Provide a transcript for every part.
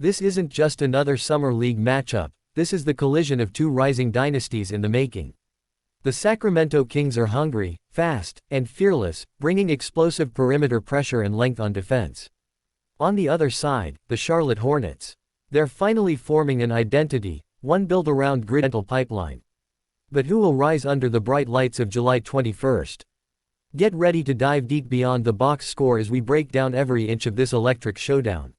This isn't just another Summer League matchup, this is the collision of two rising dynasties in the making. The Sacramento Kings are hungry, fast, and fearless, bringing explosive perimeter pressure and length on defense. On the other side, the Charlotte Hornets. They're finally forming an identity, one built around grit and pipeline. But who will rise under the bright lights of July 21st? Get ready to dive deep beyond the box score as we break down every inch of this electric showdown.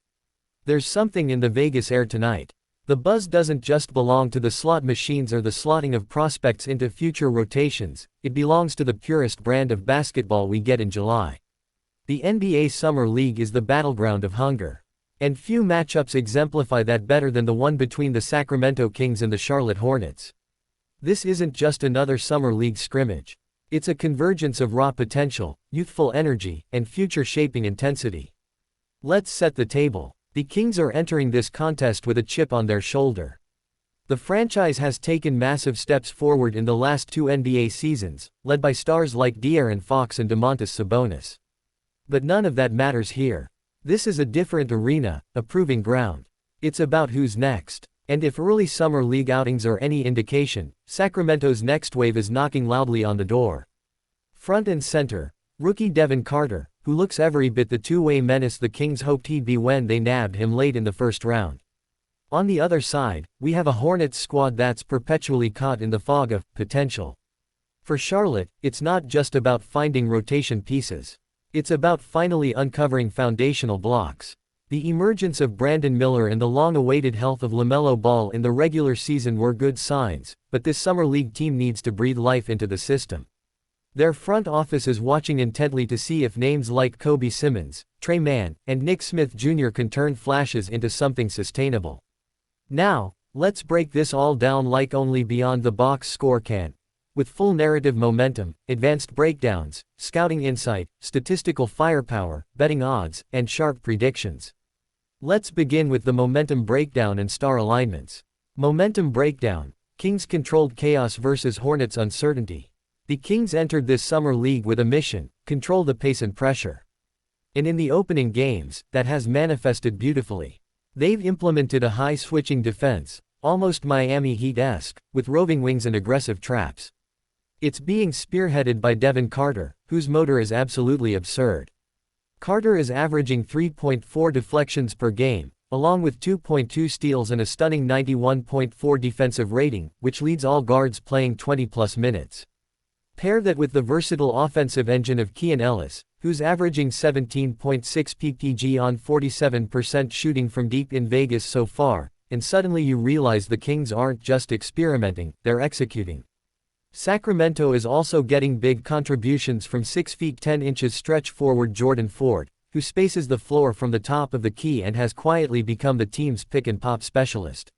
There's something in the Vegas air tonight. The buzz doesn't just belong to the slot machines or the slotting of prospects into future rotations, it belongs to the purest brand of basketball we get in July. The NBA Summer League is the battleground of hunger. And few matchups exemplify that better than the one between the Sacramento Kings and the Charlotte Hornets. This isn't just another Summer League scrimmage. It's a convergence of raw potential, youthful energy, and future-shaping intensity. Let's set the table. The Kings are entering this contest with a chip on their shoulder. The franchise has taken massive steps forward in the last two NBA seasons, led by stars like De'Aaron Fox and Domantas Sabonis. But none of that matters here. This is a different arena, a proving ground. It's about who's next. And if early Summer League outings are any indication, Sacramento's next wave is knocking loudly on the door. Front and center, rookie Devin Carter, who looks every bit the two-way menace the Kings hoped he'd be when they nabbed him late in the first round. On the other side, we have a Hornets squad that's perpetually caught in the fog of potential. For Charlotte, it's not just about finding rotation pieces. It's about finally uncovering foundational blocks. The emergence of Brandon Miller and the long-awaited health of LaMelo Ball in the regular season were good signs, but this Summer League team needs to breathe life into the system. Their front office is watching intently to see if names like Kobe Simmons, Trey Mann, and Nick Smith Jr. can turn flashes into something sustainable. Now, let's break this all down like only Beyond the Box score can. With full narrative momentum, advanced breakdowns, scouting insight, statistical firepower, betting odds, and sharp predictions. Let's begin with the momentum breakdown and star alignments. Momentum breakdown: Kings controlled chaos versus Hornets uncertainty. The Kings entered this Summer League with a mission: control the pace and pressure. And in the opening games, that has manifested beautifully. They've implemented a high-switching defense, almost Miami Heat-esque, with roving wings and aggressive traps. It's being spearheaded by Devin Carter, whose motor is absolutely absurd. Carter is averaging 3.4 deflections per game, along with 2.2 steals and a stunning 91.4 defensive rating, which leads all guards playing 20-plus minutes. Pair that with the versatile offensive engine of Keon Ellis, who's averaging 17.6 ppg on 47% shooting from deep in Vegas so far, and suddenly you realize the Kings aren't just experimenting, they're executing. Sacramento is also getting big contributions from 6 feet 10 inches stretch forward Jordan Ford, who spaces the floor from the top of the key and has quietly become the team's pick-and-pop specialist.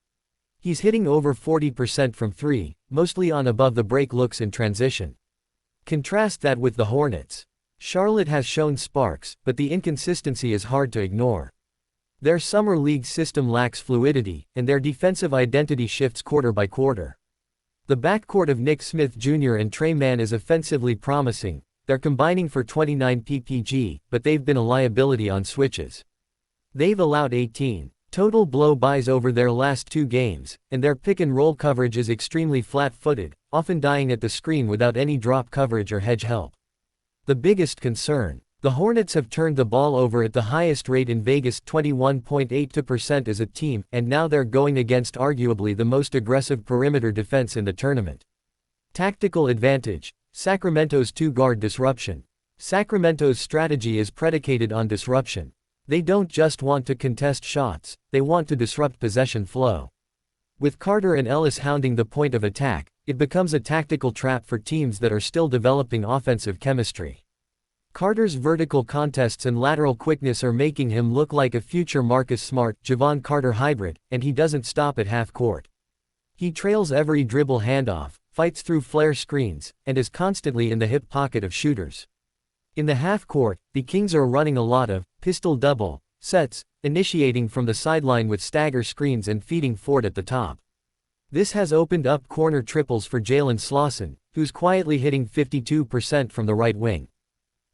He's hitting over 40% from three, mostly on above-the-break looks in transition. Contrast that with the Hornets. Charlotte has shown sparks, but the inconsistency is hard to ignore. Their Summer League system lacks fluidity, and their defensive identity shifts quarter by quarter. The backcourt of Nick Smith Jr. and Trey Mann is offensively promising. They're combining for 29 ppg, but they've been a liability on switches. They've allowed 18 total blow-bys over their last two games, and their pick-and-roll coverage is extremely flat-footed, often dying at the screen without any drop coverage or hedge help. The biggest concern: the Hornets have turned the ball over at the highest rate in Vegas, 21.82% as a team, and now they're going against arguably the most aggressive perimeter defense in the tournament. Tactical advantage: Sacramento's two-guard disruption. Sacramento's strategy is predicated on disruption. They don't just want to contest shots, they want to disrupt possession flow. With Carter and Ellis hounding the point of attack, it becomes a tactical trap for teams that are still developing offensive chemistry. Carter's vertical contests and lateral quickness are making him look like a future Marcus Smart, Javon Carter hybrid, and he doesn't stop at half court. He trails every dribble handoff, fights through flare screens, and is constantly in the hip pocket of shooters. In the half court, the Kings are running a lot of pistol double sets, initiating from the sideline with stagger screens and feeding Ford at the top. This has opened up corner triples for Jalen Slauson, who's quietly hitting 52% from the right wing.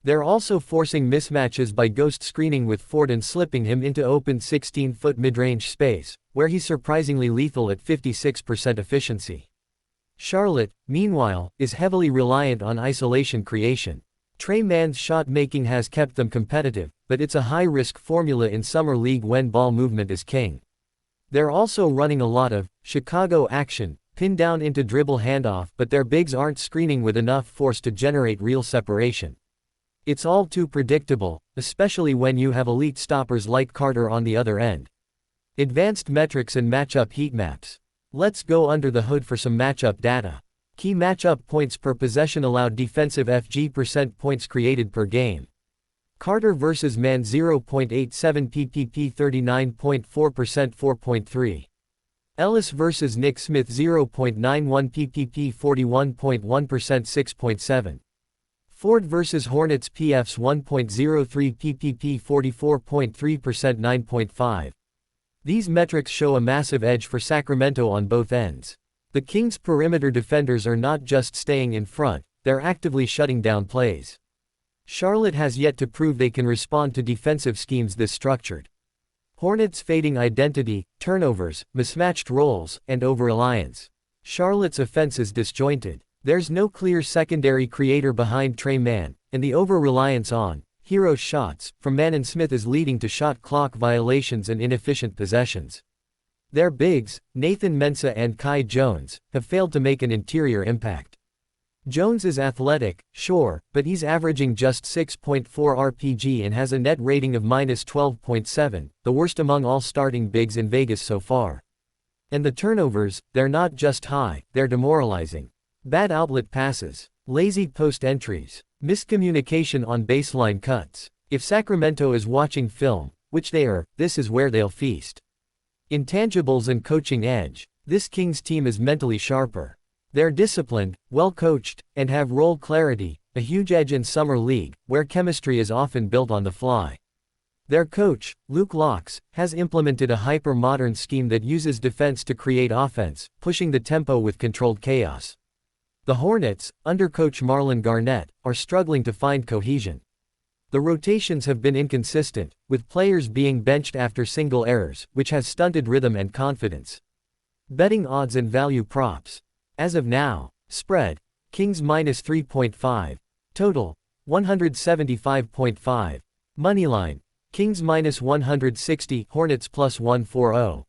They're also forcing mismatches by ghost screening with Ford and slipping him into open 16-foot mid-range space, where he's surprisingly lethal at 56% efficiency. Charlotte, meanwhile, is heavily reliant on isolation creation. Tre Mann's shot-making has kept them competitive, but it's a high-risk formula in Summer League when ball movement is king. They're also running a lot of Chicago action, pinned down into dribble handoff, but their bigs aren't screening with enough force to generate real separation. It's all too predictable, especially when you have elite stoppers like Carter on the other end. Advanced metrics and matchup heat maps. Let's go under the hood for some matchup data. Key matchup points per possession allowed defensive FG% points created per game. Carter vs. Mann 0.87 PPP 39.4% 4.3. Ellis vs. Nick Smith 0.91 PPP 41.1% 6.7. Ford vs. Hornets PFs 1.03 PPP 44.3% 9.5. These metrics show a massive edge for Sacramento on both ends. The Kings' perimeter defenders are not just staying in front, they're actively shutting down plays. Charlotte has yet to prove they can respond to defensive schemes this structured. Hornets fading identity, turnovers, mismatched roles, and over-reliance. Charlotte's offense is disjointed. There's no clear secondary creator behind Tre Mann, and the over-reliance on hero shots from Mann and Smith is leading to shot clock violations and inefficient possessions. Their bigs, Nathan Mensah and Kai Jones, have failed to make an interior impact. Jones is athletic, sure, but he's averaging just 6.4 RPG and has a net rating of -12.7, the worst among all starting bigs in Vegas so far. And the turnovers, they're not just high, they're demoralizing. Bad outlet passes, lazy post entries, miscommunication on baseline cuts. If Sacramento is watching film, which they are, this is where they'll feast. Intangibles and coaching edge. This Kings team is mentally sharper. They're disciplined, well-coached, and have role clarity, a huge edge in Summer League, where chemistry is often built on the fly. Their coach, Luke Locks, has implemented a hyper-modern scheme that uses defense to create offense, pushing the tempo with controlled chaos. The Hornets, under coach Marlon Garnett, are struggling to find cohesion. The rotations have been inconsistent, with players being benched after single errors, which has stunted rhythm and confidence. Betting odds and value props. As of now, spread, Kings -3.5. Total, 175.5. Moneyline, Kings -160, Hornets +140.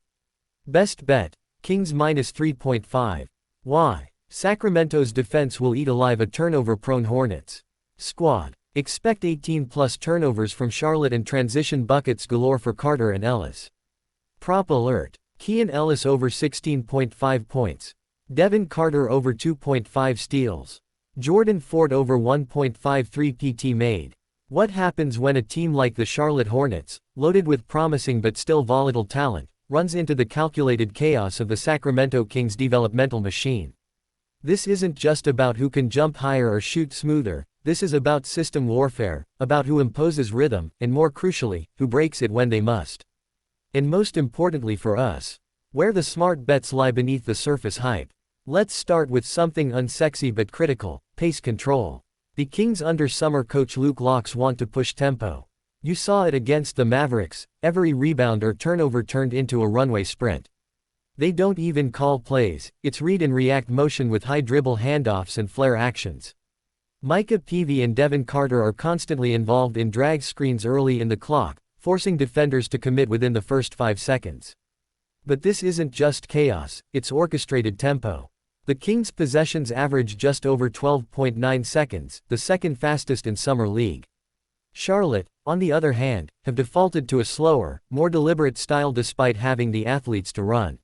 Best bet, Kings -3.5. Why? Sacramento's defense will eat alive a turnover-prone Hornets squad. Expect 18+ turnovers from Charlotte and transition buckets galore for Carter and Ellis. Prop alert. Kean Ellis over 16.5 points. Devin Carter over 2.5 steals. Jordan Ford over 1.53 PT made. What happens when a team like the Charlotte Hornets, loaded with promising but still volatile talent, runs into the calculated chaos of the Sacramento Kings developmental machine? This isn't just about who can jump higher or shoot smoother, this is about system warfare, about who imposes rhythm, and more crucially, who breaks it when they must. And most importantly for us, where the smart bets lie beneath the surface hype. Let's start with something unsexy but critical, pace control. The Kings under summer coach Luke Locks want to push tempo. You saw it against the Mavericks, every rebound or turnover turned into a runway sprint. They don't even call plays, it's read and react motion with high dribble handoffs and flare actions. Micah Peavy and Devin Carter are constantly involved in drag screens early in the clock, forcing defenders to commit within the first 5 seconds. But this isn't just chaos, it's orchestrated tempo. The Kings' possessions average just over 12.9 seconds, the second fastest in Summer League. Charlotte, on the other hand, have defaulted to a slower, more deliberate style despite having the athletes to run.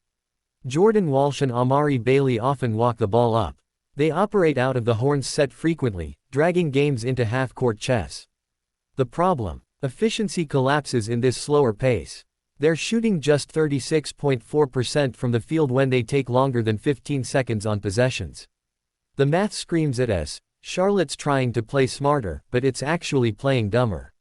Jordan Walsh and Amari Bailey often walk the ball up. They operate out of the Horns set frequently, dragging games into half-court chess. The problem: efficiency collapses in this slower pace. They're shooting just 36.4% from the field when they take longer than 15 seconds on possessions. The math screams at us, Charlotte's trying to play smarter, but it's actually playing dumber.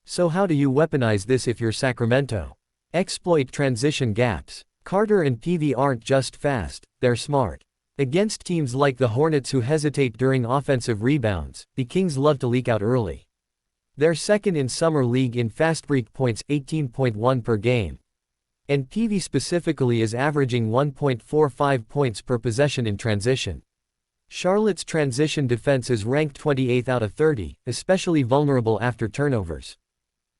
So how do you weaponize this if you're Sacramento? Exploit transition gaps. Carter and Peavy aren't just fast, they're smart. Against teams like the Hornets who hesitate during offensive rebounds, the Kings love to leak out early. They're second in Summer League in fast break points, 18.1 per game. And PV specifically is averaging 1.45 points per possession in transition. Charlotte's transition defense is ranked 28th out of 30, especially vulnerable after turnovers.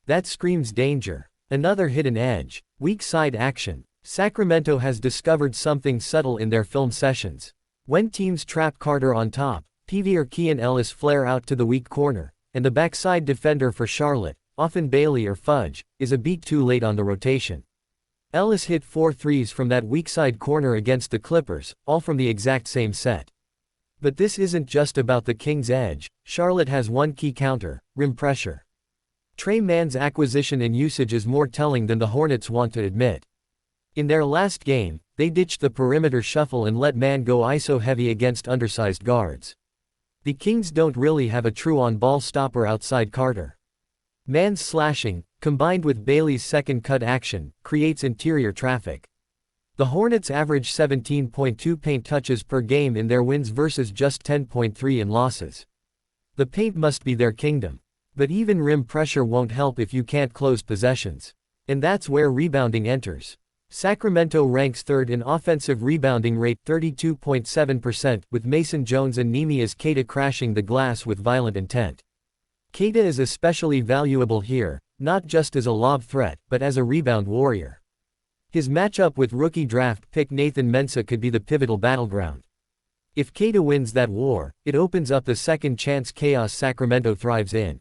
That screams danger. Another hidden edge. Weak side action. Sacramento has discovered something subtle in their film sessions. When teams trap Carter on top, PV or Keon Ellis flare out to the weak corner, and the backside defender for Charlotte, often Bailey or Fudge, is a beat too late on the rotation. Ellis hit 4 threes from that weak side corner against the Clippers, all from the exact same set. But this isn't just about the Kings' edge. Charlotte has one key counter: rim pressure. Trey Mann's acquisition and usage is more telling than the Hornets want to admit. In their last game, they ditched the perimeter shuffle and let Mann go ISO heavy against undersized guards. The Kings don't really have a true on-ball stopper outside Carter. Mann's slashing, combined with Bailey's second cut action, creates interior traffic. The Hornets average 17.2 paint touches per game in their wins versus just 10.3 in losses. The paint must be their kingdom. But even rim pressure won't help if you can't close possessions. And that's where rebounding enters. Sacramento ranks third in offensive rebounding rate, 32.7%, with Mason Jones and Neemias Queta crashing the glass with violent intent. Queta is especially valuable here, not just as a lob threat, but as a rebound warrior. His matchup with rookie draft pick Nathan Mensah could be the pivotal battleground. If Queta wins that war, it opens up the second chance chaos Sacramento thrives in.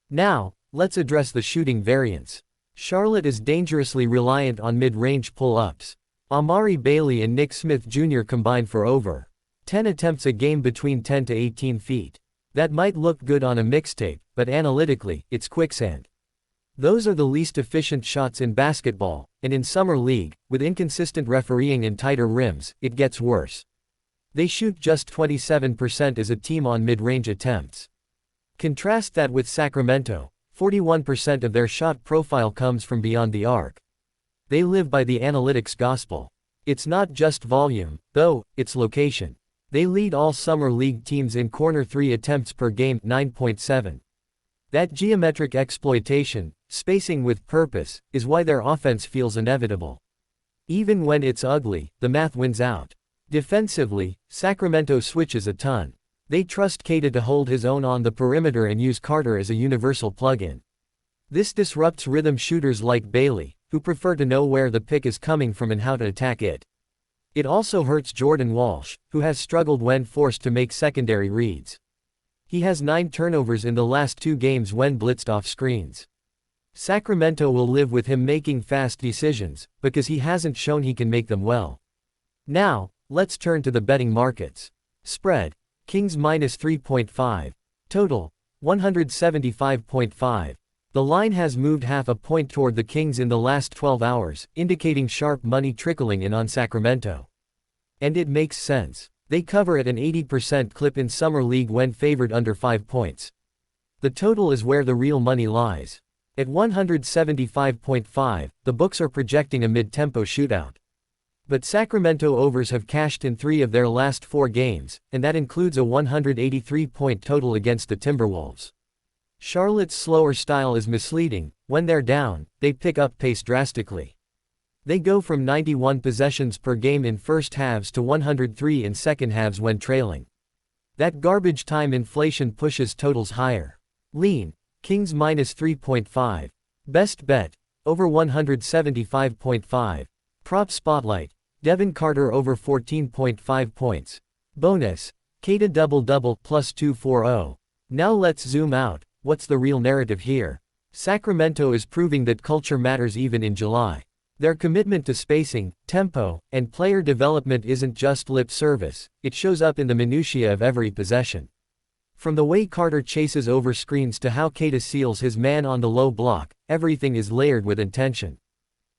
Now, let's address the shooting variance. Charlotte is dangerously reliant on mid-range pull-ups. Amari Bailey and Nick Smith Jr. combined for over 10 attempts a game between 10 to 18 feet. That might look good on a mixtape, but analytically, it's quicksand. Those are the least efficient shots in basketball, and in Summer League, with inconsistent refereeing and tighter rims, it gets worse. They shoot just 27% as a team on mid-range attempts. Contrast that with Sacramento. 41% of their shot profile comes from beyond the arc. They live by the analytics gospel. It's not just volume, though, it's location. They lead all Summer League teams in corner 3 attempts per game, 9.7. That geometric exploitation, spacing with purpose, is why their offense feels inevitable. Even when it's ugly, the math wins out. Defensively, Sacramento switches a ton. They trust Queta to hold his own on the perimeter and use Carter as a universal plug-in. This disrupts rhythm shooters like Bailey, who prefer to know where the pick is coming from and how to attack it. It also hurts Jordan Walsh, who has struggled when forced to make secondary reads. He has 9 turnovers in the last 2 games when blitzed off screens. Sacramento will live with him making fast decisions, because he hasn't shown he can make them well. Now, let's turn to the betting markets. Spread. Kings minus 3.5. Total, 175.5. The line has moved half a point toward the Kings in the last 12 hours, indicating sharp money trickling in on Sacramento. And it makes sense. They cover at an 80% clip in Summer League when favored under 5 points. The total is where the real money lies. At 175.5, the books are projecting a mid-tempo shootout. But Sacramento overs have cashed in 3 of their last 4 games, and that includes a 183-point total against the Timberwolves. Charlotte's slower style is misleading. When they're down, they pick up pace drastically. They go from 91 possessions per game in first halves to 103 in second halves when trailing. That garbage time inflation pushes totals higher. Lean. Kings minus 3.5. Best bet. Over 175.5. Prop spotlight. Devin Carter over 14.5 points. Bonus. Queta double-double plus 240. Now let's zoom out. What's the real narrative here? Sacramento is proving that culture matters even in July. Their commitment to spacing, tempo, and player development isn't just lip service, it shows up in the minutiae of every possession. From the way Carter chases over screens to how Queta seals his man on the low block, everything is layered with intention.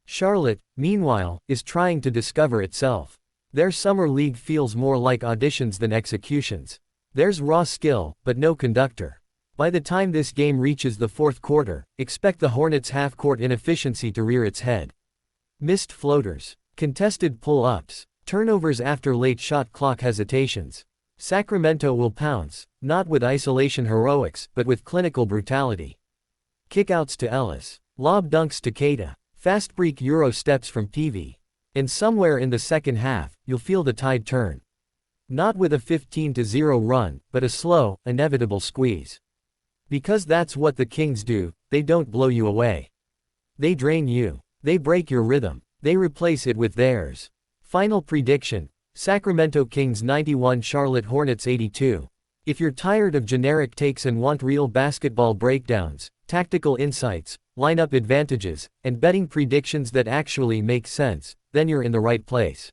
Charlotte, meanwhile, is trying to discover itself. Their Summer League feels more like auditions than executions. There's raw skill, but no conductor. By the time this game reaches the fourth quarter, expect the Hornets' half-court inefficiency to rear its head. Missed floaters, contested pull-ups, turnovers after late shot clock hesitations. Sacramento will pounce, not with isolation heroics, but with clinical brutality. Kickouts to Ellis. Lob dunks to Keita. Fast break Euro steps from TV. And somewhere in the second half, you'll feel the tide turn. Not with a 15-0 run, but a slow, inevitable squeeze. Because that's what the Kings do, they don't blow you away. They drain you. They break your rhythm. They replace it with theirs. Final prediction: Sacramento Kings 91, Charlotte Hornets 82. If you're tired of generic takes and want real basketball breakdowns, tactical insights, lineup advantages, and betting predictions that actually make sense, then you're in the right place.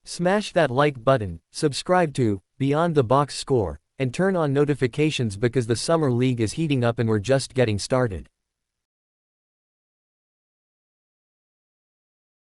Smash that like button, subscribe to Beyond the Box Score, and turn on notifications because the Summer League is heating up and we're just getting started.